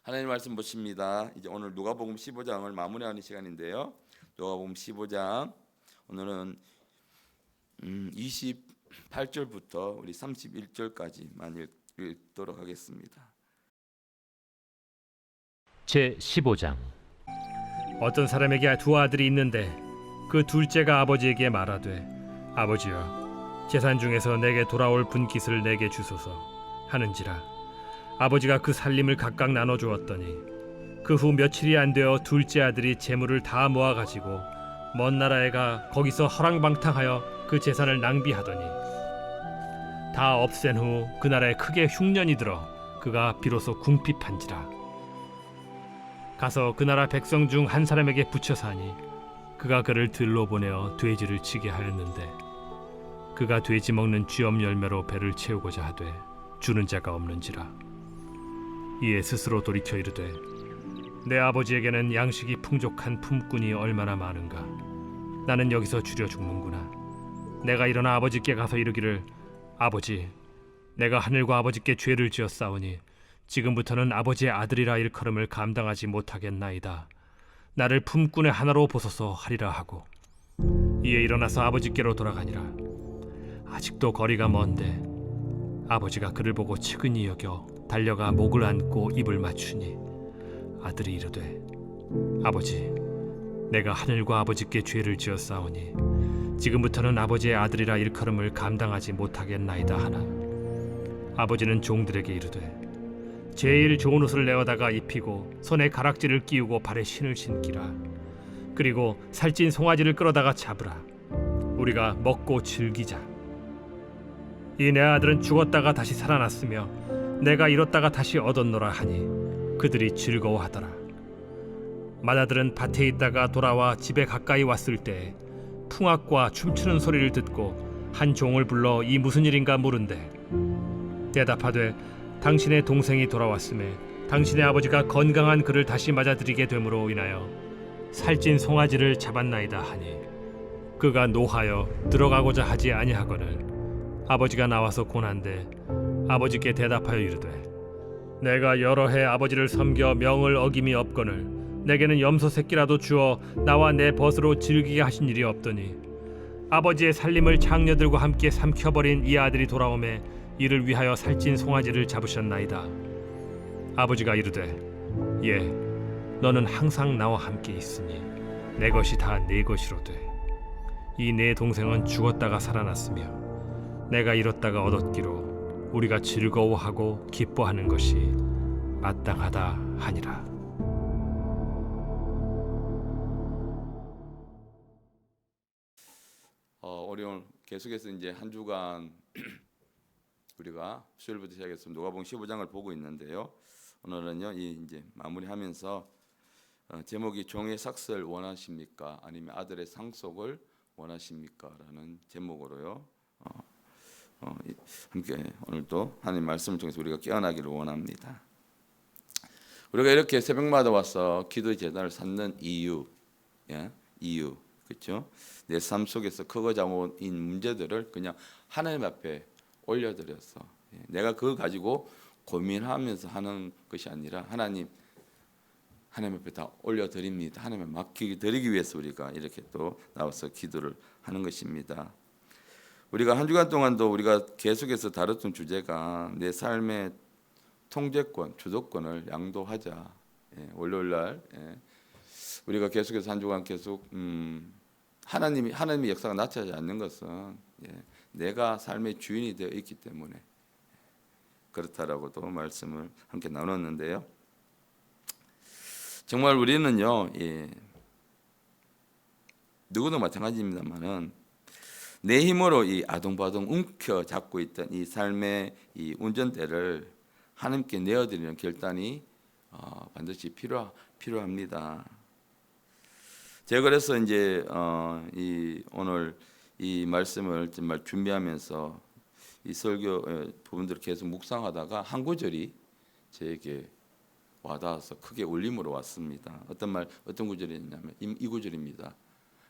하나님 말씀 보십니다. 이제 오늘 누가복음 15장을 마무리하는 시간인데요. 누가복음 15장 오늘은 28절부터 우리 31절까지만 읽도록 하겠습니다. 제 15장. 어떤 사람에게 두 아들이 있는데 그 둘째가 아버지에게 말하되 아버지여 재산 중에서 내게 돌아올 분깃을 내게 주소서 하는지라. 아버지가 그 살림을 각각 나눠 주었더니 그 후 며칠이 안 되어 둘째 아들이 재물을 다 모아 가지고 먼 나라에 가 거기서 허랑방탕하여 그 재산을 낭비하더니 다 없앤 후 그 나라에 크게 흉년이 들어 그가 비로소 궁핍한지라. 가서 그 나라 백성 중 한 사람에게 붙여 사니 그가 그를 들로 보내어 돼지를 치게 하였는데 그가 돼지 먹는 쥐엄 열매로 배를 채우고자 하되 주는 자가 없는지라. 이에 스스로 돌이켜 이르되 내 아버지에게는 양식이 풍족한 품꾼이 얼마나 많은가. 나는 여기서 줄여 죽는구나. 내가 일어나 아버지께 가서 이르기를 아버지 내가 하늘과 아버지께 죄를 지었사오니 지금부터는 아버지의 아들이라 일컬음을 감당하지 못하겠나이다. 나를 품꾼의 하나로 보소서 하리라 하고 이에 일어나서 아버지께로 돌아가니라. 아직도 거리가 먼데 아버지가 그를 보고 측은히 여겨 달려가 목을 안고 입을 맞추니 아들이 이르되 아버지 내가 하늘과 아버지께 죄를 지었사오니 지금부터는 아버지의 아들이라 일컬음을 감당하지 못하겠나이다 하나 아버지는 종들에게 이르되 제일 좋은 옷을 내어다가 입히고 손에 가락지를 끼우고 발에 신을 신기라. 그리고 살찐 송아지를 끌어다가 잡으라. 우리가 먹고 즐기자. 이 내 아들은 죽었다가 다시 살아났으며 내가 잃었다가 다시 얻었노라 하니 그들이 즐거워하더라. 맏아들은 밭에 있다가 돌아와 집에 가까이 왔을 때 풍악과 춤추는 소리를 듣고 한 종을 불러 이 무슨 일인가 물은데 대답하되 당신의 동생이 돌아왔음에 당신의 아버지가 건강한 그를 다시 맞아들이게 됨으로 인하여 살찐 송아지를 잡았나이다 하니 그가 노하여 들어가고자 하지 아니하거늘 아버지가 나와서 고난데 아버지께 대답하여 이르되 내가 여러 해 아버지를 섬겨 명을 어김이 없거늘 내게는 염소 새끼라도 주어 나와 내 벗으로 즐기게 하신 일이 없더니 아버지의 살림을 장녀들과 함께 삼켜버린 이 아들이 돌아오매 이를 위하여 살찐 송아지를 잡으셨나이다. 아버지가 이르되 예 너는 항상 나와 함께 있으니 내 것이 다 네 것이로되 이 내 동생은 죽었다가 살아났으며 내가 잃었다가 얻었기로 우리가 즐거워하고 기뻐하는 것이 마땅하다 하니라. 우리 오늘 계속해서 이제 한 주간 우리가 수요일부터 시작해서 누가복음 15장을 보고 있는데요. 오늘은요 이제 마무리하면서 제목이 종의 삭설 원하십니까? 아니면 아들의 상속을 원하십니까? 라는 제목으로요. 함께 오늘도 하나님 말씀을 통해서 우리가 깨어나기를 원합니다. 우리가 이렇게 새벽마다 와서 기도의 제단을 쌓는 이유, 그렇죠? 내 삶 속에서 크고 작은 문제들을 그냥 하나님 앞에 올려드려서 내가 그거 가지고 고민하면서 하는 것이 아니라 하나님 앞에 다 올려드립니다. 하나님에 맡기기 위해서 우리가 이렇게 또 나와서 기도를 하는 것입니다. 우리가 한 주간 동안도 우리가 계속해서 다뤘던 주제가 내 삶의 통제권, 주도권을 양도하자. 월요일 날 우리가 계속해서 한 주간 계속 하나님의 역사가 나타나지 않는 것은 내가 삶의 주인이 되어 있기 때문에 그렇다라고도 말씀을 함께 나눴는데요. 정말 우리는요, 누구도 마찬가지입니다만은 내 힘으로 이 아동바동 움켜 잡고 있던 이 삶의 이 운전대를 하나님께 내어드리는 결단이 반드시 필요합니다. 제가 그래서 이제 오늘 이 말씀을 정말 준비하면서 이 설교 부분들을 계속 묵상하다가 한 구절이 저에게 와닿아서 크게 울림으로 왔습니다. 어떤 구절이냐면 이 구절입니다.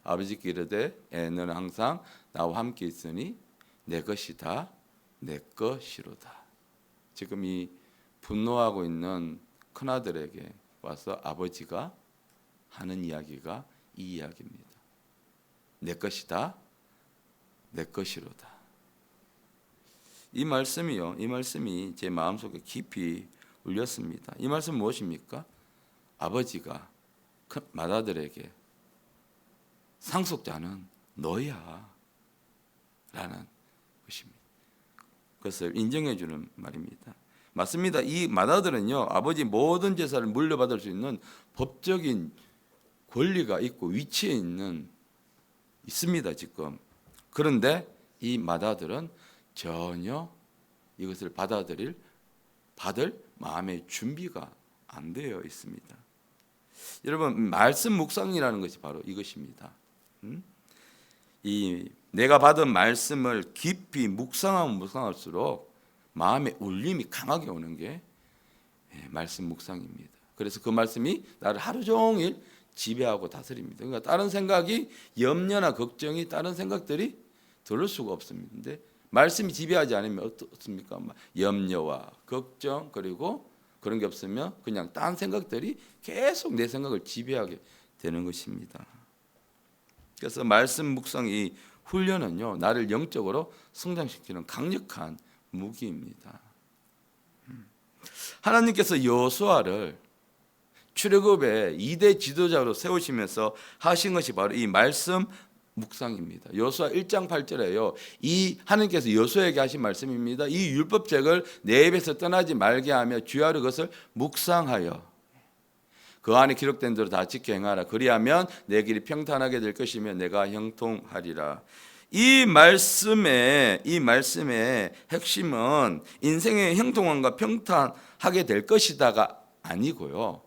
아버지께 이르되 너는 항상 나와 함께 있으니 내 것이 다 내 것이로다. 지금 이 분노하고 있는 큰아들에게 와서 아버지가 하는 이야기가 이 이야기입니다. 내 것이다, 내 것이로다. 이 말씀이 제 마음속에 깊이 울렸습니다. 이 말씀 무엇입니까? 아버지가 맏아들에게 상속자는 너야 라는 것입니다. 그것을 인정해 주는 말입니다. 맞습니다. 이 맏아들은요, 아버지 모든 재산을 물려받을 수 있는 법적인 권리가 있고 위치에 있습니다 지금. 그런데 이 맏아들은 전혀 이것을 받을 마음의 준비가 안 되어 있습니다. 여러분, 말씀 묵상이라는 것이 바로 이것입니다. 이 내가 받은 말씀을 깊이 묵상하면 묵상할수록 마음의 울림이 강하게 오는 게 말씀 묵상입니다. 그래서 그 말씀이 나를 하루 종일 지배하고 다스립니다. 그러니까 다른 생각이, 염려나 걱정이, 다른 생각들이 들을 수가 없습니다. 근데 말씀이 지배하지 않으면 어떻습니까? 염려와 걱정, 그리고 그런 게 없으면 그냥 딴 생각들이 계속 내 생각을 지배하게 되는 것입니다. 그래서 말씀 묵상 이 훈련은요, 나를 영적으로 성장시키는 강력한 무기입니다. 하나님께서 여호수아를 출애굽의 2대 지도자로 세우시면서 하신 것이 바로 이 말씀 묵상입니다. 여호수아 1장 8절에요. 이 하나님께서 여호수아에게 하신 말씀입니다. 이 율법책을 내 입에서 떠나지 말게 하며 주야로 그것을 묵상하여 그 안에 기록된 대로 다 지켜 행하라. 그리하면 내 길이 평탄하게 될 것이며 내가 형통하리라. 이 말씀의 핵심은 인생의 형통함과 평탄하게 될 것이다가 아니고요.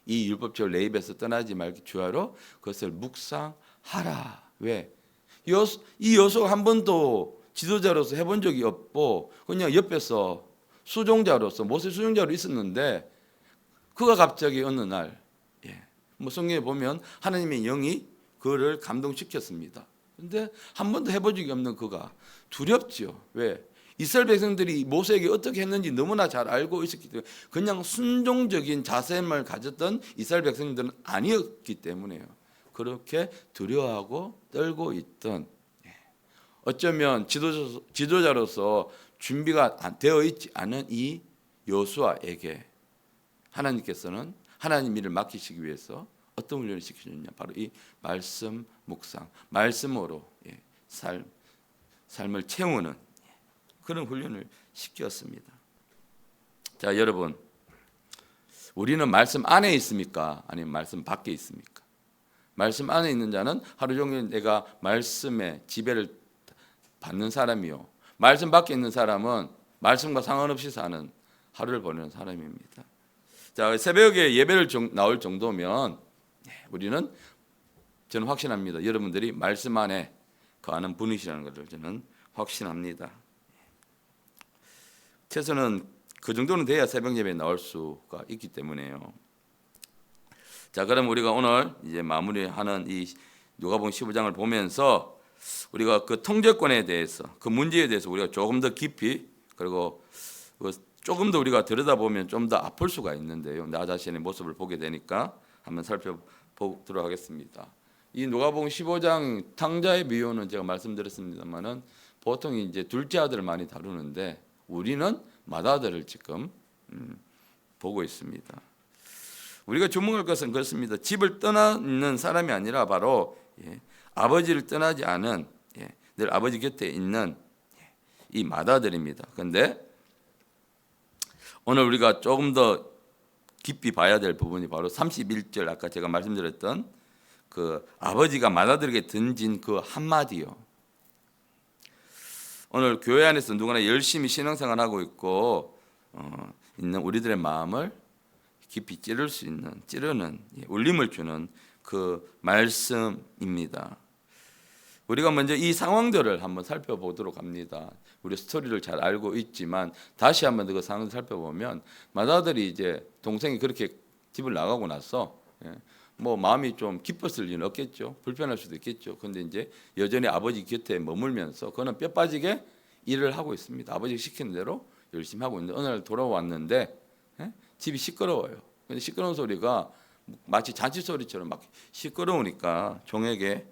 이 율법책을 내 입에서 떠나지 말게 주야로 그것을 묵상하라. 왜? 이 여호수아가 한 번도 지도자로서 해본 적이 없고 그냥 옆에서 수종자로서 모세 수종자로 있었는데 그가 갑자기 어느 날 성경에 보면 하나님의 영이 그를 감동시켰습니다. 그런데 한 번도 해본 적이 없는 그가 두렵죠. 왜? 이스라엘 백성들이 모세에게 어떻게 했는지 너무나 잘 알고 있었기 때문에 그냥 순종적인 자세만 가졌던 이스라엘 백성들은 아니었기 때문에요. 그렇게 두려워하고 떨고 있던, 어쩌면 지도자로서 준비가 되어 있지 않은 이 여호수아에게 하나님께서는 하나님 일을 맡기시기 위해서 어떤 훈련을 시키셨냐? 바로 이 말씀 묵상, 말씀으로 삶을 채우는 그런 훈련을 시켰습니다. 자, 여러분, 우리는 말씀 안에 있습니까? 아니면 말씀 밖에 있습니까? 말씀 안에 있는 자는 하루 종일 내가 말씀의 지배를 받는 사람이요, 말씀 밖에 있는 사람은 말씀과 상관없이 사는 하루를 보내는 사람입니다. 자, 새벽에 예배를 나올 정도면 우리는, 저는 확신합니다. 여러분들이 말씀 안에 거하는 분이시라는 것을 저는 확신합니다. 최소는 그 정도는 돼야 새벽 예배에 나올 수가 있기 때문에요. 자, 그럼 우리가 오늘 이제 마무리하는 이 누가복음 15장을 보면서 우리가 그 통제권에 대해서, 그 문제에 대해서 우리가 조금 더 깊이, 그리고 조금 더 우리가 들여다보면 좀 더 아플 수가 있는데요. 나 자신의 모습을 보게 되니까 한번 살펴보도록 하겠습니다. 이 누가복음 15장 탕자의 비유는 제가 말씀드렸습니다만은 보통 이제 둘째 아들을 많이 다루는데 우리는 맏아들을 지금 보고 있습니다. 우리가 주목할 것은 그렇습니다. 집을 떠나는 사람이 아니라 바로 아버지를 떠나지 않은, 늘 아버지 곁에 있는 이 맏아들입니다. 그런데 오늘 우리가 조금 더 깊이 봐야 될 부분이 바로 31절, 아까 제가 말씀드렸던 그 아버지가 맏아들에게 던진 그 한마디요. 오늘 교회 안에서 누구나 열심히 신앙생활하고 있는 우리들의 마음을 깊이 찌르는 울림을 주는 그 말씀입니다. 우리가 먼저 이 상황들을 한번 살펴보도록 합니다. 우리 스토리를 잘 알고 있지만 다시 한번 그 상황을 살펴보면 맏아들이 이제 동생이 그렇게 집을 나가고 나서 뭐 마음이 좀 기뻤을 리는 없겠죠. 불편할 수도 있겠죠. 그런데 이제 여전히 아버지 곁에 머물면서 그는 뼈 빠지게 일을 하고 있습니다. 아버지가 시키는 대로 열심히 하고 있는데 어느 날 돌아왔는데 집이 시끄러워요. 근데 시끄러운 소리가 마치 잔치 소리처럼 막 시끄러우니까 종에게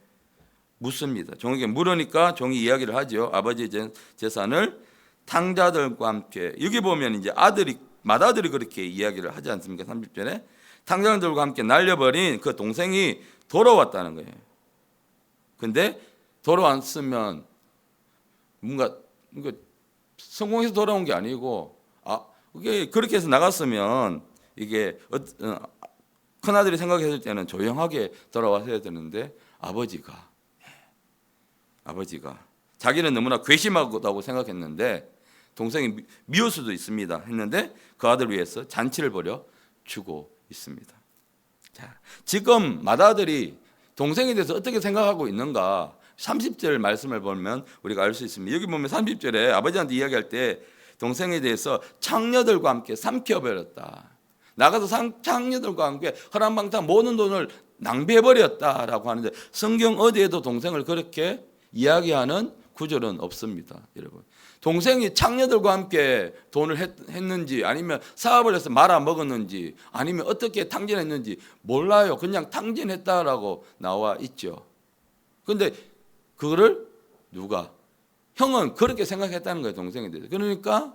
묻습니다. 종에게 물으니까 종이 이야기를 하죠. 아버지의 재산을 탕자들과 함께, 여기 보면 이제 맏아들이 그렇게 이야기를 하지 않습니까? 30절에 탕자들과 함께 날려버린 그 동생이 돌아왔다는 거예요. 근데 돌아왔으면 뭔가 성공해서 돌아온 게 아니고, 그게 그렇게 해서 나갔으면 이게 큰아들이 생각했을 때는 조용하게 돌아왔어야 되는데, 아버지가 자기는 너무나 괘씸하다고 생각했는데, 동생이 미울 수도 있습니다 했는데 그 아들을 위해서 잔치를 벌여 주고 있습니다. 자, 지금 맏아들이 동생에 대해서 어떻게 생각하고 있는가 30절 말씀을 보면 우리가 알 수 있습니다. 여기 보면 30절에 아버지한테 이야기할 때 동생에 대해서 창녀들과 함께 삼켜버렸다. 나가서 창녀들과 함께 허랑방탕 모든 돈을 낭비해버렸다라고 하는데, 성경 어디에도 동생을 그렇게 이야기하는 구절은 없습니다. 여러분, 동생이 창녀들과 함께 돈을 했는지, 아니면 사업을 해서 말아먹었는지, 아니면 어떻게 탕진했는지 몰라요. 그냥 탕진했다라고 나와 있죠. 그런데 그거를 누가? 형은 그렇게 생각했다는 거예요, 동생에 대해서. 그러니까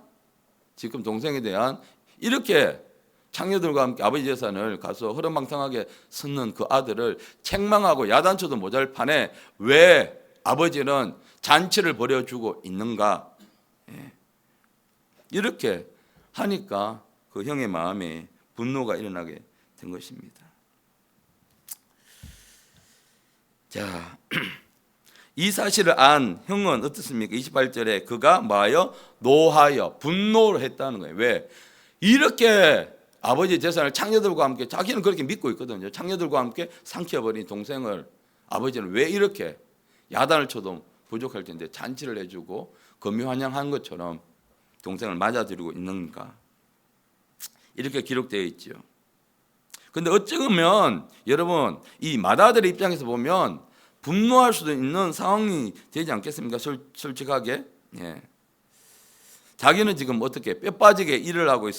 지금 동생에 대한, 이렇게 창녀들과 함께 아버지 재산을 가서 허름망상하게 쓰는 그 아들을 책망하고 야단쳐도 모자랄 판에 왜 아버지는 잔치를 벌여주고 있는가? 이렇게 하니까 그 형의 마음에 분노가 일어나게 된 것입니다. 자, 이 사실을 안 형은 어떻습니까? 28절에 그가 뭐하여? 노하여 분노를 했다는 거예요. 왜? 이렇게 아버지 재산을 창녀들과 함께, 자기는 그렇게 믿고 있거든요. 창녀들과 함께 삼켜버린 동생을 아버지는 왜 이렇게 야단을 쳐도 부족할 텐데 잔치를 해주고 금유환영한 것처럼 동생을 맞아들이고 있는가? 이렇게 기록되어 있죠. 근데 어쩌면 여러분, 이 맏아들의 입장에서 보면 분노할 수도 있는 상황이 되지 않겠습니까? 솔직하게. 자기는 지금 어떻게 뼈 빠지게 일을 하고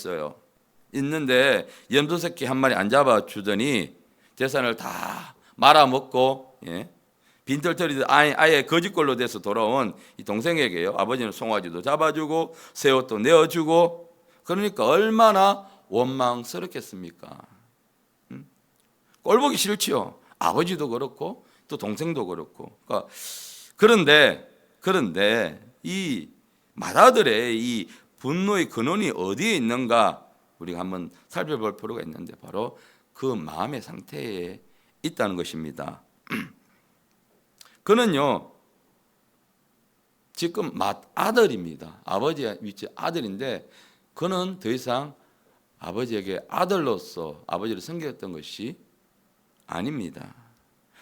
있는데 염소새끼 한 마리 안 잡아주더니 재산을 다 말아먹고 빈털터리도 아예 거짓골로 돼서 돌아온 이 동생에게요, 아버지는 송아지도 잡아주고 새 옷도 내어주고, 그러니까 얼마나 원망스럽겠습니까? 꼴보기 싫지요. 아버지도 그렇고 또 동생도 그렇고. 그런데 이 맏아들의 이 분노의 근원이 어디에 있는가 우리가 한번 살펴볼 필요가 있는데, 바로 그 마음의 상태에 있다는 것입니다. 그는요, 지금 맏아들입니다. 아버지의 위치 아들인데, 그는 더 이상 아버지에게 아들로서 아버지를 섬겼던 것이 아닙니다.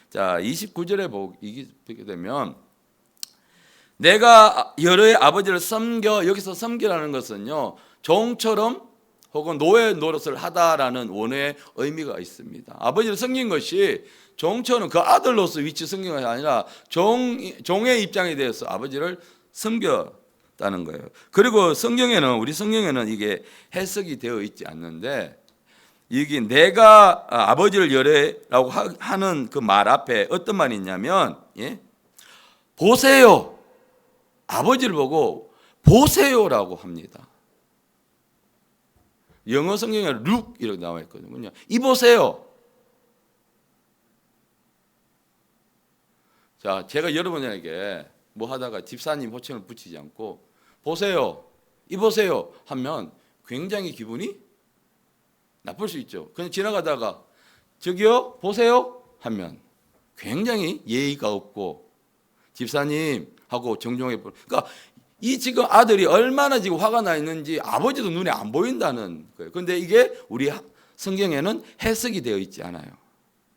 자, 29절에 보게 되면, 내가 여러의 아버지를 섬겨, 여기서 섬기라는 것은요, 종처럼 혹은 노예 노릇을 하다라는 원어의 의미가 있습니다. 아버지를 섬긴 것이 종처럼 그 아들로서 위치 섬긴 것이 아니라 종의 입장에 대해서 아버지를 섬겼다는 거예요. 그리고 우리 성경에는 이게 해석이 되어 있지 않는데, 이게 내가 아버지를 열애라고 하는 그 말 앞에 어떤 말이 있냐면, 보세요. 아버지를 보고 보세요라고 합니다. 영어 성경에 look 이렇게 나와 있거든요. 이 보세요. 자, 제가 여러분에게 뭐 하다가 집사님 호칭을 붙이지 않고 보세요, 이 보세요 하면 굉장히 기분이 나쁠 수 있죠. 그냥 지나가다가 저기요 보세요 하면 굉장히 예의가 없고, 집사님 하고 정중하게, 그러니까 이 지금 아들이 얼마나 지금 화가 나 있는지 아버지도 눈에 안 보인다는 거예요. 그런데 이게 우리 성경에는 해석이 되어 있지 않아요.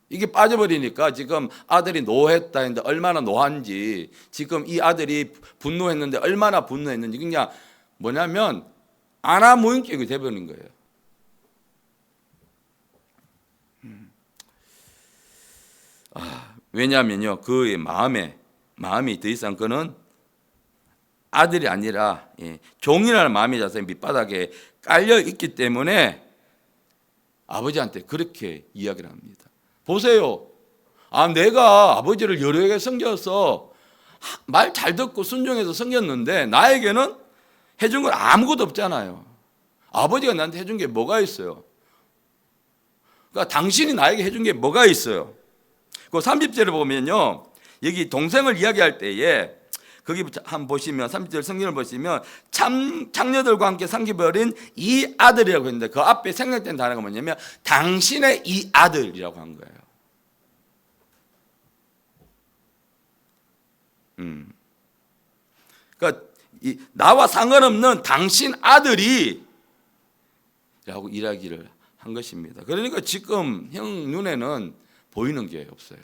이게 빠져버리니까 지금 아들이 노했다 했는데 얼마나 노한지, 지금 이 아들이 분노했는데 얼마나 분노했는지, 그냥 뭐냐면 아나무인격이 되어버린 거예요. 왜냐하면요, 그의 마음이 더 이상 그는 아들이 아니라 종이라는 마음이 자세 밑바닥에 깔려 있기 때문에 아버지한테 그렇게 이야기를 합니다. 보세요. 내가 아버지를 여러에게 섬겨서 말 잘 듣고 순종해서 섬겼는데 나에게는 해준 건 아무것도 없잖아요. 아버지가 나한테 해준 게 뭐가 있어요? 그러니까 당신이 나에게 해준 게 뭐가 있어요? 그 30절에 보면요. 여기 동생을 이야기할 때에 거기 한번 보시면 30절 성경을 보시면 장녀들과 함께 삼켜버린 이 아들이라고 했는데 그 앞에 생략된 단어가 뭐냐면 당신의 이 아들이라고 한 거예요. 그러니까 나와 상관없는 당신 아들이 라고 이야기를 한 것입니다. 그러니까 지금 형 눈에는 보이는 게 없어요.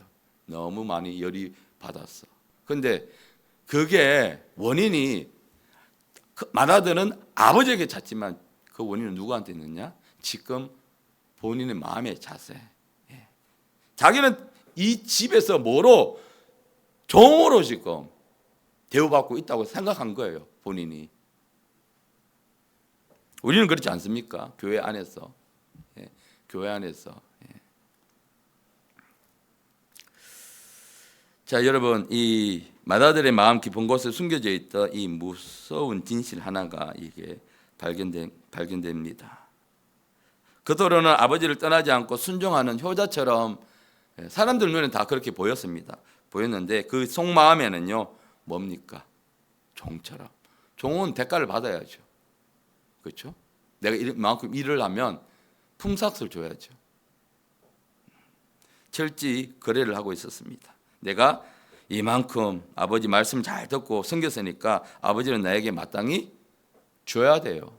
너무 많이 열이 받았어. 그런데 그게 원인이 마다들은 아버지에게 찾지만 그 원인은 누구한테 있느냐? 지금 본인의 마음의 자세. 자기는 이 집에서 뭐로 종으로 지금 대우받고 있다고 생각한 거예요. 본인이. 우리는 그렇지 않습니까? 교회 안에서. 교회 안에서. 자, 여러분, 이 마다들의 마음 깊은 곳에 숨겨져 있던 이 무서운 진실 하나가 이게 발견됩니다. 그토록은 아버지를 떠나지 않고 순종하는 효자처럼 사람들 눈에는 다 그렇게 보였는데 그 속마음에는요 뭡니까? 종처럼. 종은 대가를 받아야죠. 그렇죠? 내가 이만큼 일을 하면 품삯을 줘야죠. 철저히 거래를 하고 있었습니다. 내가 이만큼 아버지 말씀 잘 듣고 섬겼으니까 아버지는 나에게 마땅히 줘야 돼요.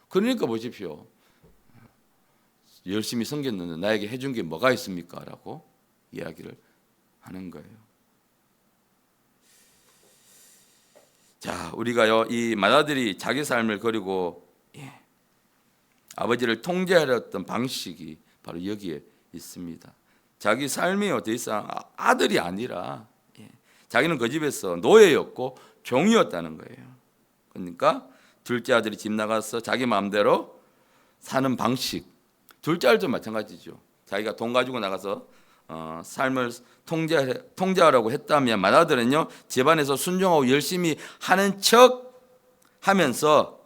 그러니까 보십시오. 열심히 섬겼는데 나에게 해준 게 뭐가 있습니까? 라고 이야기를 하는 거예요. 자, 우리가요 이 마다들이 자기 삶을 버리고 아버지를 통제하려던 방식이 바로 여기에 있습니다. 자기 삶이요 더 이상 아들이 아니라 자기는 그 집에서 노예였고 종이었다는 거예요. 그러니까 둘째 아들이 집 나가서 자기 마음대로 사는 방식. 둘째 아들도 마찬가지죠. 자기가 돈 가지고 나가서 삶을 통제하려고 했다면 마다들은요 집안에서 순종하고 열심히 하는 척 하면서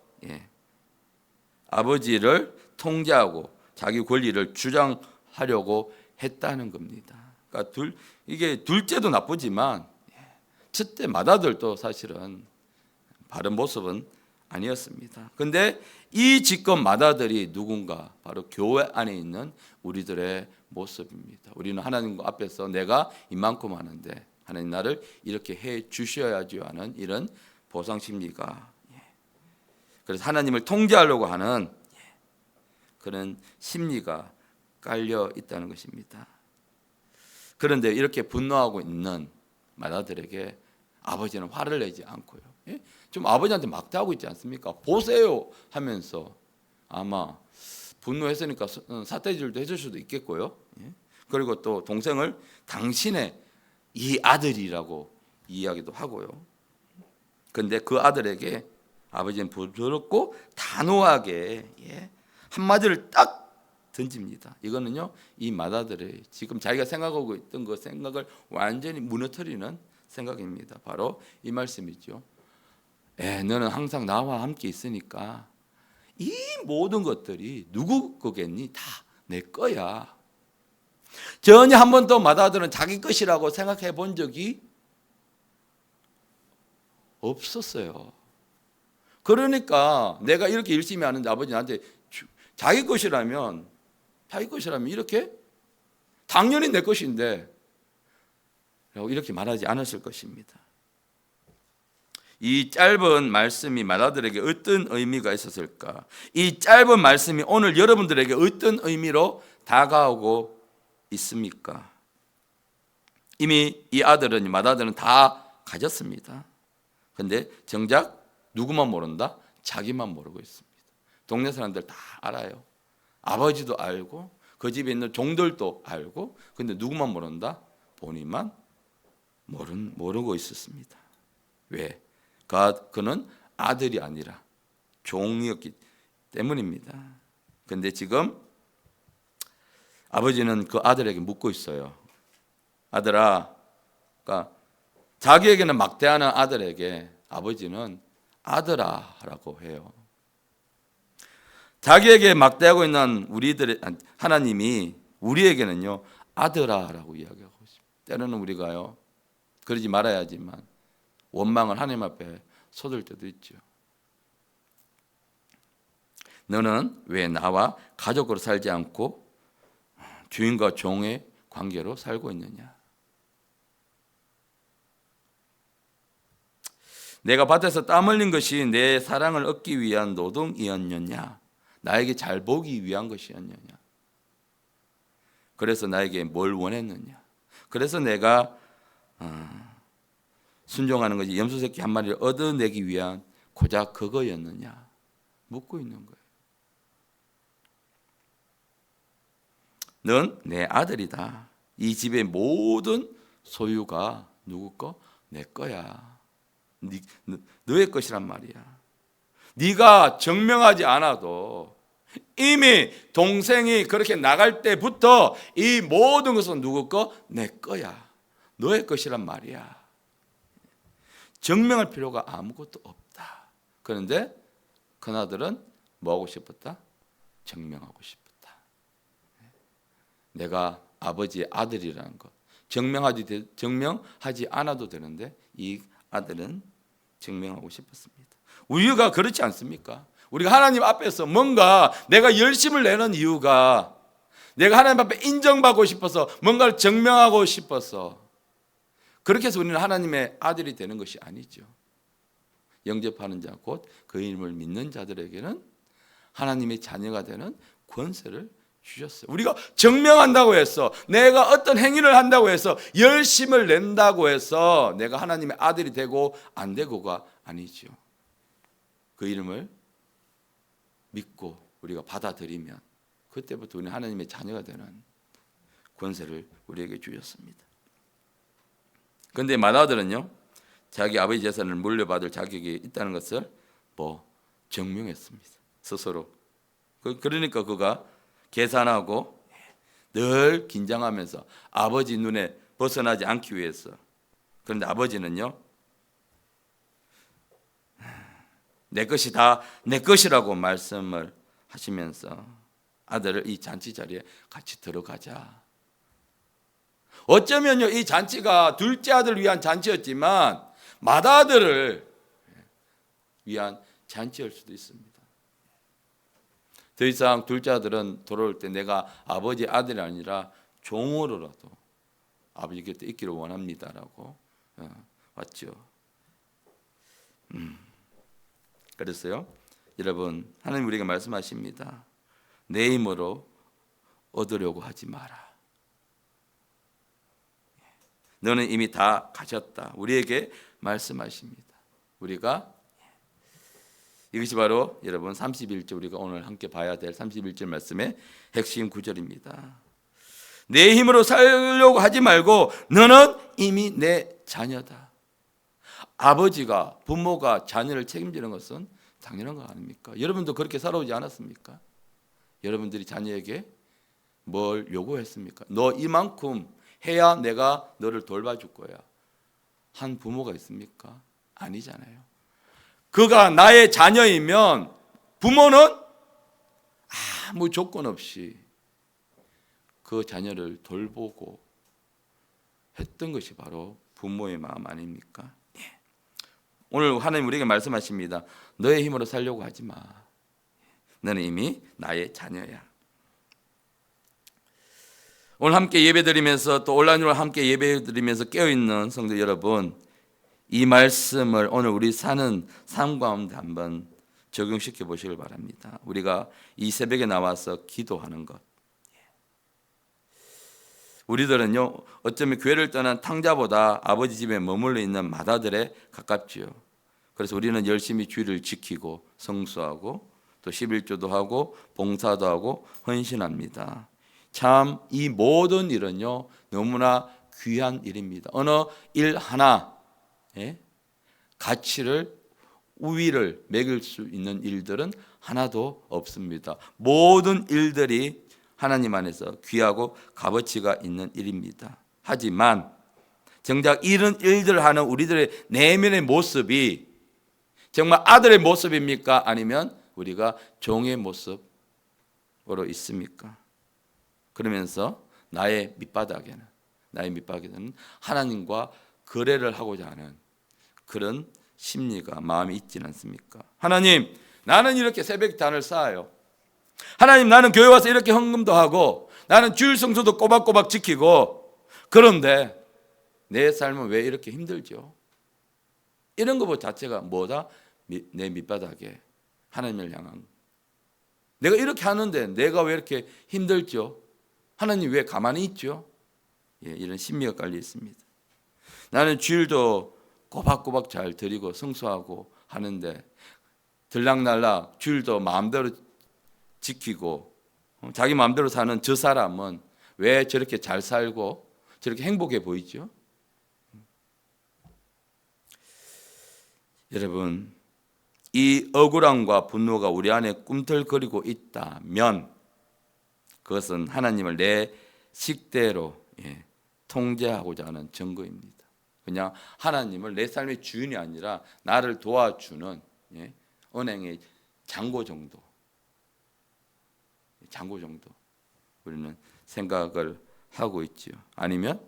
아버지를 통제하고 자기 권리를 주장하려고 했다는 겁니다. 그러니까 이게 둘째도 나쁘지만 첫째 마다들도 사실은 바른 모습은 아니었습니다. 그런데 이 지금 마다들이 누군가 바로 교회 안에 있는 우리들의 모습입니다. 우리는 하나님 앞에서 내가 이만큼 하는데 하나님 나를 이렇게 해 주셔야지 하는 이런 보상 심리가 그래서 하나님을 통제하려고 하는 그런 심리가 깔려 있다는 것입니다. 그런데 이렇게 분노하고 있는 마다들에게 아버지는 화를 내지 않고요. 좀 아버지한테 막대하고 있지 않습니까? 보세요 하면서 아마 분노했으니까 사태질도 해줄 수도 있겠고요. 그리고 또 동생을 당신의 이 아들이라고 이야기도 하고요. 그런데 그 아들에게 아버지는 부드럽고 단호하게 한마디를 딱 던집니다. 이거는요 이 마다들의 지금 자기가 생각하고 있던 그 생각을 완전히 무너뜨리는 생각입니다. 바로 이 말씀이죠. 너는 항상 나와 함께 있으니까 이 모든 것들이 누구 거겠니? 다 내 거야. 전혀 한 번도 마다들은 자기 것이라고 생각해 본 적이 없었어요. 그러니까 내가 이렇게 열심히 하는데 아버지 나한테 자기 것이라면 이렇게 당연히 내 것인데 이렇게 말하지 않았을 것입니다. 이 짧은 말씀이 마다들에게 어떤 의미가 있었을까? 이 짧은 말씀이 오늘 여러분들에게 어떤 의미로 다가오고 있습니까? 이미 이 아들은 마다들은 다 가졌습니다. 그런데 정작 누구만 모른다? 자기만 모르고 있습니다. 동네 사람들 다 알아요. 아버지도 알고 그 집에 있는 종들도 알고 근데 누구만 모른다? 본인만 모르고 있었습니다. 왜? 그는 아들이 아니라 종이었기 때문입니다. 그런데 지금 아버지는 그 아들에게 묻고 있어요. 아들아, 그러니까 자기에게는 막대하는 아들에게 아버지는 아들아라고 해요. 자기에게 막대하고 있는 우리들의 하나님이 우리에게는요 아들아라고 이야기하고 있습니다. 때로는 우리가요 그러지 말아야지만 원망을 하나님 앞에 쏟을 때도 있죠. 너는 왜 나와 가족으로 살지 않고 주인과 종의 관계로 살고 있느냐? 내가 밭에서 땀 흘린 것이 내 사랑을 얻기 위한 노동이었느냐? 나에게 잘 보기 위한 것이었느냐? 그래서 나에게 뭘 원했느냐? 그래서 내가 순종하는 것이 염소 새끼 한 마리를 얻어내기 위한 고작 그거였느냐? 묻고 있는 거예요. 넌 내 아들이다. 이 집의 모든 소유가 누구 거? 내 거야. 너의 것이란 말이야. 네가 증명하지 않아도 이미 동생이 그렇게 나갈 때부터 이 모든 것은 누구 거? 내 거야. 너의 것이란 말이야. 증명할 필요가 아무것도 없다. 그런데 큰아들은 뭐 하고 싶었다? 증명하고 싶었다. 내가 아버지의 아들이라는 것. 증명하지 않아도 되는데 이 아들은 증명하고 싶었습니다. 우리가 그렇지 않습니까? 우리가 하나님 앞에서 뭔가 내가 열심을 내는 이유가 내가 하나님 앞에 인정받고 싶어서 뭔가를 증명하고 싶어서 그렇게 해서 우리는 하나님의 아들이 되는 것이 아니죠. 영접하는 자 곧 그 이름을 믿는 자들에게는 하나님의 자녀가 되는 권세를 주셨어요. 우리가 증명한다고 해서 내가 어떤 행위를 한다고 해서 열심을 낸다고 해서 내가 하나님의 아들이 되고 안 되고가 아니죠. 그 이름을 믿고 우리가 받아들이면 그때부터 우리는 하나님의 자녀가 되는 권세를 우리에게 주셨습니다. 그런데 맏아들은요 자기 아버지 재산을 물려받을 자격이 있다는 것을 증명했습니다. 스스로. 그러니까 그가 계산하고 늘 긴장하면서 아버지 눈에 벗어나지 않기 위해서. 그런데 아버지는요 내 것이다 내 것이라고 말씀을 하시면서 아들을 이 잔치 자리에 같이 들어가자. 어쩌면요 이 잔치가 둘째 아들을 위한 잔치였지만 맏아들을 위한 잔치일 수도 있습니다. 더 이상 둘째 아들은 돌아올 때 내가 아버지 아들이 아니라 종으로라도 아버지 곁에 있기를 원합니다라고 왔죠. 그랬어요. 여러분 하나님 우리에게 말씀하십니다. 내 힘으로 얻으려고 하지 마라. 너는 이미 다 가졌다. 우리에게 말씀하십니다. 우리가 이것이 바로 여러분 31절 우리가 오늘 함께 봐야 될 31절 말씀의 핵심 구절입니다. 내 힘으로 살려고 하지 말고 너는 이미 내 자녀다. 아버지가 부모가 자녀를 책임지는 것은 당연한 거 아닙니까? 여러분도 그렇게 살아오지 않았습니까? 여러분들이 자녀에게 뭘 요구했습니까? 너 이만큼 해야 내가 너를 돌봐줄 거야. 한 부모가 있습니까? 아니잖아요. 그가 나의 자녀이면 부모는 아무 조건 없이 그 자녀를 돌보고 했던 것이 바로 부모의 마음 아닙니까? 오늘 하나님 우리에게 말씀하십니다. 너의 힘으로 살려고 하지 마. 너는 이미 나의 자녀야. 오늘 함께 예배드리면서 또 온라인으로 함께 예배드리면서 깨어있는 성도 여러분, 이 말씀을 오늘 우리 사는 삶 가운데 한번 적용시켜 보시길 바랍니다. 우리가 이 새벽에 나와서 기도하는 것. 우리들은요 어쩌면 교회를 떠난 탕자보다 아버지 집에 머물러 있는 맏아들에 가깝지요. 그래서 우리는 열심히 주의를 지키고 성수하고 또 11조도 하고 봉사도 하고 헌신합니다. 참 이 모든 일은요 너무나 귀한 일입니다. 어느 일 하나 가치를 우위를 매길 수 있는 일들은 하나도 없습니다. 모든 일들이 하나님 안에서 귀하고 값어치가 있는 일입니다. 하지만 정작 이런 일들을 하는 우리들의 내면의 모습이 정말 아들의 모습입니까? 아니면 우리가 종의 모습으로 있습니까? 그러면서 나의 밑바닥에는 하나님과 거래를 하고자 하는 그런 심리가 마음이 있지는 않습니까? 하나님, 나는 이렇게 새벽 단을 쌓아요. 하나님, 나는 교회 와서 이렇게 헌금도 하고 나는 주일 성수도 꼬박꼬박 지키고, 그런데 내 삶은 왜 이렇게 힘들죠? 이런 것 자체가 뭐다? 내 밑바닥에 하나님을 향한, 내가 이렇게 하는데 내가 왜 이렇게 힘들죠? 하나님 왜 가만히 있죠? 이런 심리가 깔려 있습니다. 나는 주일도 꼬박꼬박 잘 드리고 성수하고 하는데 들락날락 주일도 마음대로 지키고 자기 마음대로 사는 저 사람은 왜 저렇게 잘 살고 저렇게 행복해 보이죠? 여러분, 이 억울함과 분노가 우리 안에 꿈틀거리고 있다면 그것은 하나님을 내 식대로 통제하고자 하는 증거입니다. 그냥 하나님을 내 삶의 주인이 아니라 나를 도와주는 은행의 잔고 정도 우리는 생각을 하고 있지요. 아니면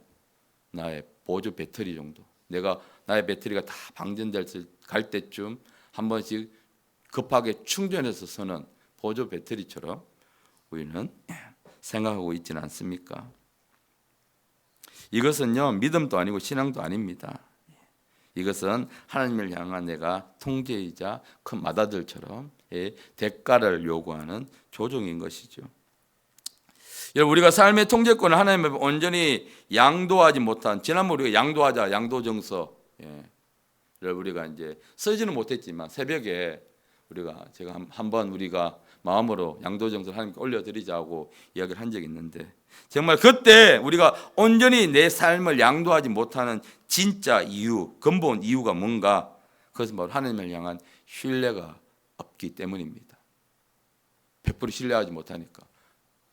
나의 보조 배터리 정도, 나의 배터리가 다 방전될 갈 때쯤 한 번씩 급하게 충전해서 쓰는 보조 배터리처럼 우리는 생각하고 있지는 않습니까? 이것은요, 믿음도 아니고 신앙도 아닙니다. 이것은 하나님을 향한 내가 통제이자 큰 맏아들처럼 대가를 요구하는 조종인 것이죠. 여러분, 우리가 삶의 통제권을 하나님 앞에 온전히 양도하지 못한, 지난번 우리가 양도하자, 양도정서, 우리가 이제 쓰지는 못했지만 새벽에 제가 한번 우리가 마음으로 양도정서를 하나님께 올려드리자고 이야기를 한 적이 있는데, 정말 그때 우리가 온전히 내 삶을 양도하지 못하는 진짜 이유, 근본 이유가 뭔가? 그것은 바로 하나님을 향한 신뢰가 없기 때문입니다. 100% 신뢰하지 못하니까.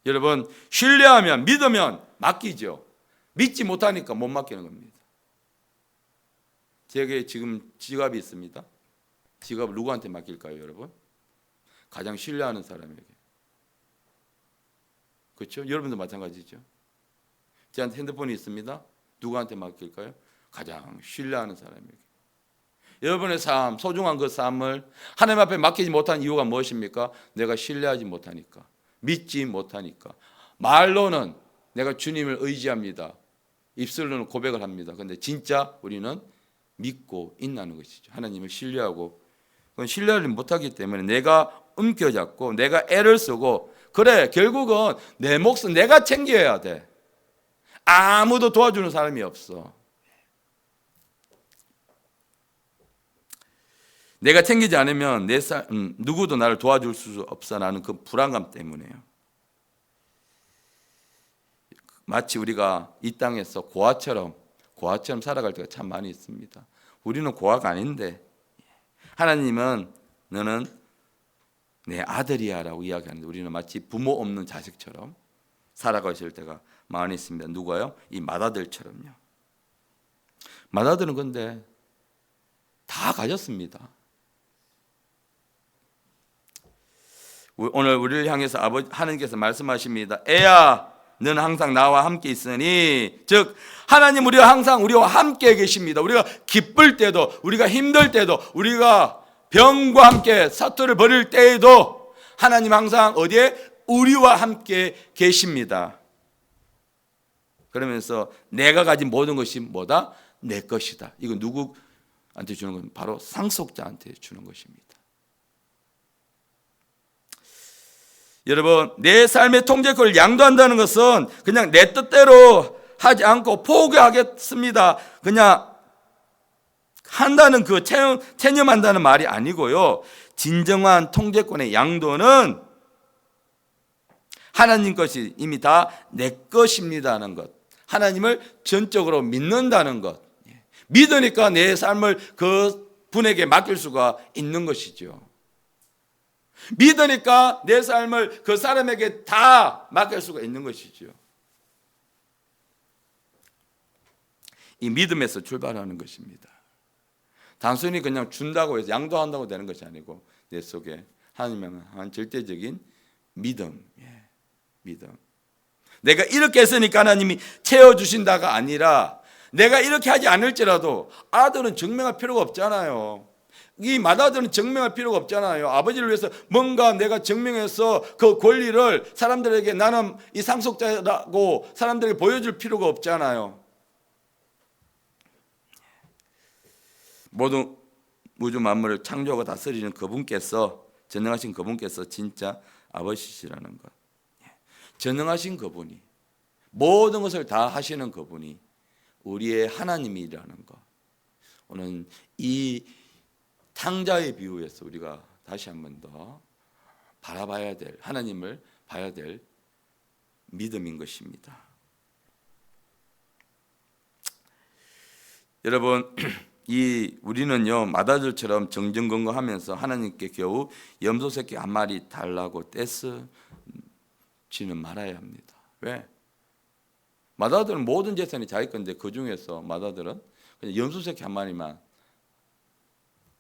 여러분, 신뢰하면, 믿으면 맡기죠. 믿지 못하니까 못 맡기는 겁니다. 제게 지금 지갑이 있습니다. 지갑을 누구한테 맡길까요, 여러분? 가장 신뢰하는 사람에게. 그렇죠? 여러분도 마찬가지죠. 저한테 핸드폰이 있습니다. 누구한테 맡길까요? 가장 신뢰하는 사람에게. 여러분의 삶, 소중한 그 삶을 하나님 앞에 맡기지 못한 이유가 무엇입니까? 내가 신뢰하지 못하니까, 믿지 못하니까. 말로는 내가 주님을 의지합니다. 입술로는 고백을 합니다. 그런데 진짜 우리는 믿고 있다는 것이죠. 하나님을 신뢰하고. 그건 신뢰를 못하기 때문에 내가 움켜잡고 내가 애를 쓰고, 그래, 결국은 내 몫은 내가 챙겨야 돼. 아무도 도와주는 사람이 없어. 내가 챙기지 않으면 누구도 나를 도와줄 수 없어. 나는 그 불안감 때문에요. 마치 우리가 이 땅에서 고아처럼 살아갈 때가 참 많이 있습니다. 우리는 고아가 아닌데 하나님은 너는 내 아들이야 라고 이야기하는데, 우리는 마치 부모 없는 자식처럼 살아가실 때가 많이 있습니다. 누가요? 이 맏아들처럼요. 맏아들은 근데 다 가졌습니다. 오늘 우리를 향해서 하나님께서 말씀하십니다. 애야, 너는 항상 나와 함께 있으니, 즉 하나님 항상 우리와 함께 계십니다. 우리가 기쁠 때도, 우리가 힘들 때도, 우리가 병과 함께 사투를 벌일 때에도 하나님 항상 어디에? 우리와 함께 계십니다. 그러면서 내가 가진 모든 것이 뭐다? 내 것이다. 이건 누구한테 주는 건? 바로 상속자한테 주는 것입니다. 여러분, 내 삶의 통제권을 양도한다는 것은 그냥 내 뜻대로 하지 않고 포기하겠습니다, 그냥 한다는 그 체념한다는 말이 아니고요. 진정한 통제권의 양도는 하나님 것이 이미 다 내 것입니다는 것, 하나님을 전적으로 믿는다는 것, 믿으니까 내 삶을 그 분에게 맡길 수가 있는 것이죠. 믿으니까 내 삶을 그 사람에게 다 맡길 수가 있는 것이죠. 이 믿음에서 출발하는 것입니다. 단순히 그냥 준다고 해서 양도한다고 되는 것이 아니고 내 속에 하나님의 한 절대적인 믿음, 믿음. 내가 이렇게 했으니까 하나님이 채워주신다가 아니라 내가 이렇게 하지 않을지라도 아들은 증명할 필요가 없잖아요. 이 맏아들은 증명할 필요가 없잖아요. 아버지를 위해서 뭔가 내가 증명해서 그 권리를 사람들에게 나는 이 상속자라고 사람들에게 보여줄 필요가 없잖아요. 모든 우주 만물을 창조하고 다스리는 그분께서, 전능하신 그분께서 진짜 아버지시라는 것. 전능하신 그분이, 모든 것을 다 하시는 그분이 우리의 하나님이라는 것. 오늘 이 탕자의 비유에서 우리가 다시 한 번 더 바라봐야 될, 하나님을 봐야 될 믿음인 것입니다. 여러분, 우리는요 맏아들처럼 정정건강하면서 하나님께 겨우 염소 새끼 한 마리 달라고 떼쓰지는 말아야 합니다. 왜? 맏아들은 모든 재산이 자기 건데 그 중에서 맏아들은 그냥 염소 새끼 한 마리만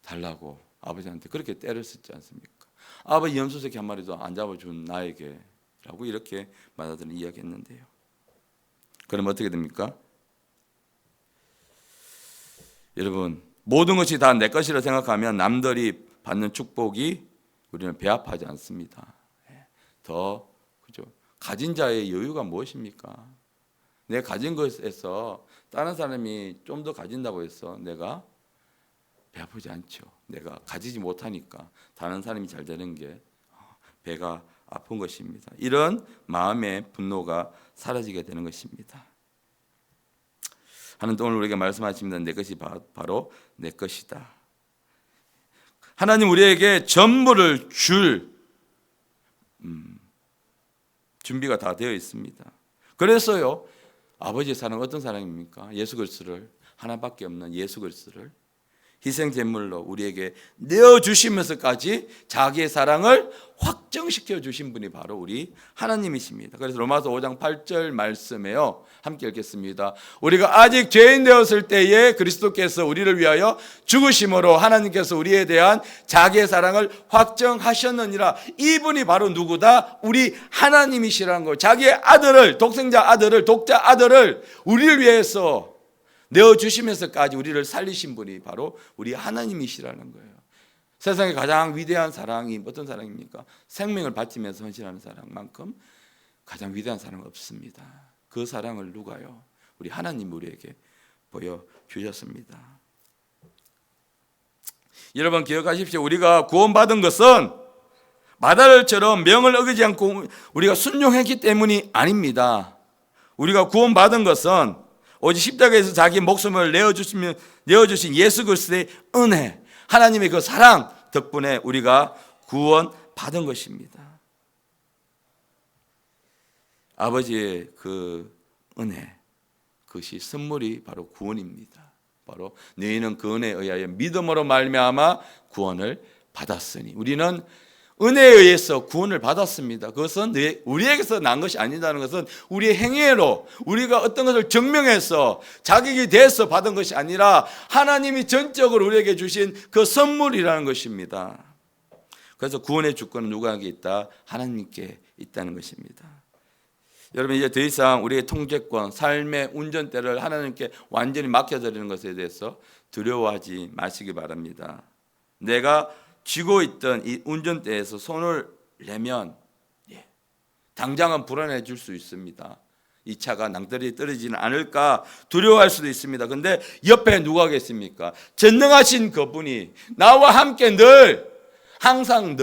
달라고 아버지한테 그렇게 때를 쓰지 않습니까? 아버지 염소 새끼 한 마리도 안 잡아준 나에게라고 이렇게 맏아들은 이야기했는데요. 그럼 어떻게 됩니까? 여러분, 모든 것이 다 내 것이라 생각하면 남들이 받는 축복이 우리는 배합하지 않습니다. 더 그죠? 가진 자의 여유가 무엇입니까? 내가 가진 것에서 다른 사람이 좀 더 가진다고 해서 내가 배아프지 않죠. 내가 가지지 못하니까 다른 사람이 잘 되는 게 배가 아픈 것입니다. 이런 마음의 분노가 사라지게 되는 것입니다. 하나님 오늘 우리에게 말씀하십니다. 내 것이 바로 내 것이다. 하나님 우리에게 전부를 줄 준비가 다 되어 있습니다. 그래서요 아버지의 사랑은 어떤 사랑입니까? 예수 그리스도를, 하나밖에 없는 예수 그리스도를 희생 제물로 우리에게 내어주시면서까지 자기의 사랑을 확정시켜 주신 분이 바로 우리 하나님이십니다. 그래서 로마서 5장 8절 말씀에요, 함께 읽겠습니다. 우리가 아직 죄인 되었을 때에 그리스도께서 우리를 위하여 죽으심으로 하나님께서 우리에 대한 자기의 사랑을 확정하셨느니라. 이분이 바로 누구다? 우리 하나님이시라는 거예요. 자기의 아들을, 독생자 아들을, 독자 아들을 우리를 위해서 내어주시면서까지 우리를 살리신 분이 바로 우리 하나님이시라는 거예요. 세상에 가장 위대한 사랑이 어떤 사랑입니까? 생명을 바치면서 헌신하는 사랑만큼 가장 위대한 사랑은 없습니다. 그 사랑을 누가요? 우리 하나님 우리에게 보여주셨습니다. 여러분 기억하십시오. 우리가 구원받은 것은 맏아들처럼 명을 어기지 않고 우리가 순종했기 때문이 아닙니다. 우리가 구원받은 것은 오직 십자가에서 자기 목숨을 내어주신 예수 그리스도의 은혜, 하나님의 그 사랑 덕분에 우리가 구원받은 것입니다. 아버지의 그 은혜, 그것이 선물이 바로 구원입니다. 바로 너희는 그 은혜에 의하여 믿음으로 말미암아 구원을 받았으니, 우리는 은혜에 의해서 구원을 받았습니다. 그것은 우리에게서 난 것이 아니다는 것은 우리의 행위로 우리가 어떤 것을 증명해서 자격이 돼서 받은 것이 아니라 하나님이 전적으로 우리에게 주신 그 선물이라는 것입니다. 그래서 구원의 주권은 누구에게 있다? 하나님께 있다는 것입니다. 여러분 이제 더 이상 우리의 통제권, 삶의 운전대를 하나님께 완전히 맡겨드리는 것에 대해서 두려워하지 마시기 바랍니다. 내가 쥐고 있던 이 운전대에서 손을 내면 당장은 불안해질 수 있습니다. 이 차가 낭떠러지 떨어지지는 않을까 두려워할 수도 있습니다. 그런데 옆에 누가 계십니까? 전능하신 그분이 나와 함께 늘 항상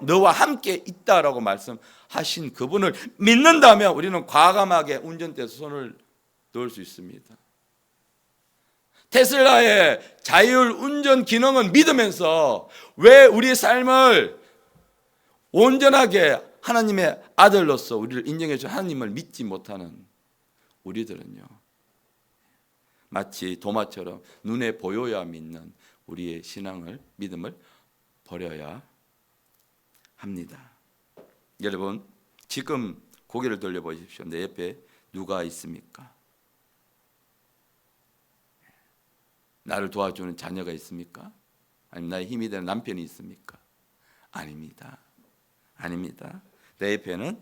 너와 함께 있다라고 말씀하신 그분을 믿는다면 우리는 과감하게 운전대에서 손을 놓을 수 있습니다. 테슬라의 자율 운전 기능은 믿으면서 왜 우리 삶을 온전하게 하나님의 아들로서 우리를 인정해 준 하나님을 믿지 못하는 우리들은요, 마치 도마처럼 눈에 보여야 믿는 우리의 신앙을, 믿음을 버려야 합니다. 여러분, 지금 고개를 돌려보십시오. 내 옆에 누가 있습니까? 나를 도와주는 자녀가 있습니까? 아니면 나의 힘이 되는 남편이 있습니까? 아닙니다. 아닙니다. 내 옆에는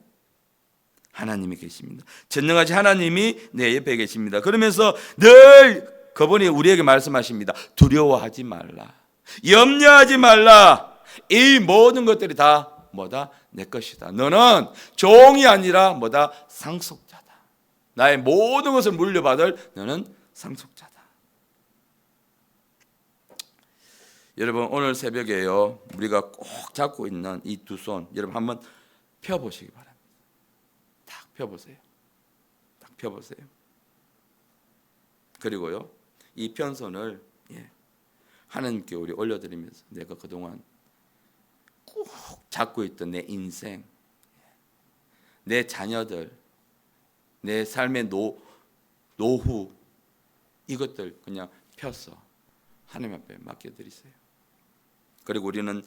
하나님이 계십니다. 전능하신 하나님이 내 옆에 계십니다. 그러면서 늘 그분이 우리에게 말씀하십니다. 두려워하지 말라. 염려하지 말라. 이 모든 것들이 다 뭐다? 내 것이다. 너는 종이 아니라 뭐다? 상속자다. 나의 모든 것을 물려받을 너는 상속자다. 여러분, 오늘 새벽에요, 우리가 꼭 잡고 있는 이 두 손, 여러분 한번 펴보시기 바랍니다. 딱 펴보세요. 딱 펴보세요. 그리고요, 이 편손을 하나님께 우리 올려드리면서 내가 그동안 꼭 잡고 있던 내 인생, 내 자녀들, 내 삶의 노후, 이것들 그냥 펴서 하나님 앞에 맡겨드리세요. 그리고 우리는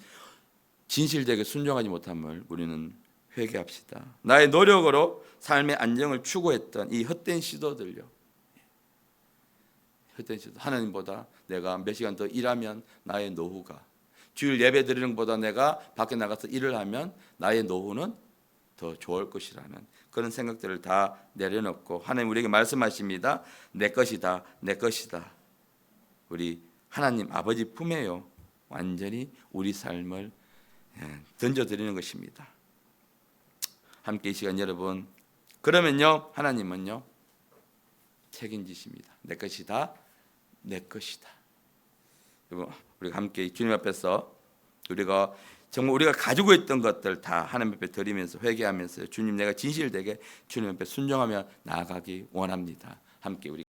진실되게 순종하지 못함을 우리는 회개합시다. 나의 노력으로 삶의 안정을 추구했던 이 헛된 시도들요, 헛된 시도, 하나님보다 내가 몇 시간 더 일하면 나의 노후가, 주일 예배 드리는 것보다 내가 밖에 나가서 일을 하면 나의 노후는 더 좋을 것이라는 그런 생각들을 다 내려놓고 하나님 우리에게 말씀하십니다. 내 것이다, 내 것이다. 우리 하나님 아버지 품에요, 완전히 우리 삶을 던져드리는 것입니다. 함께 이 시간 여러분, 그러면요 하나님은요 책임지십니다. 내 것이다, 내 것이다. 여러분, 우리가 함께 주님 앞에서 우리가 정말 우리가 가지고 있던 것들 다 하나님 앞에 드리면서 회개하면서 주님, 내가 진실되게 주님 앞에 순종하며 나아가기 원합니다. 함께 우리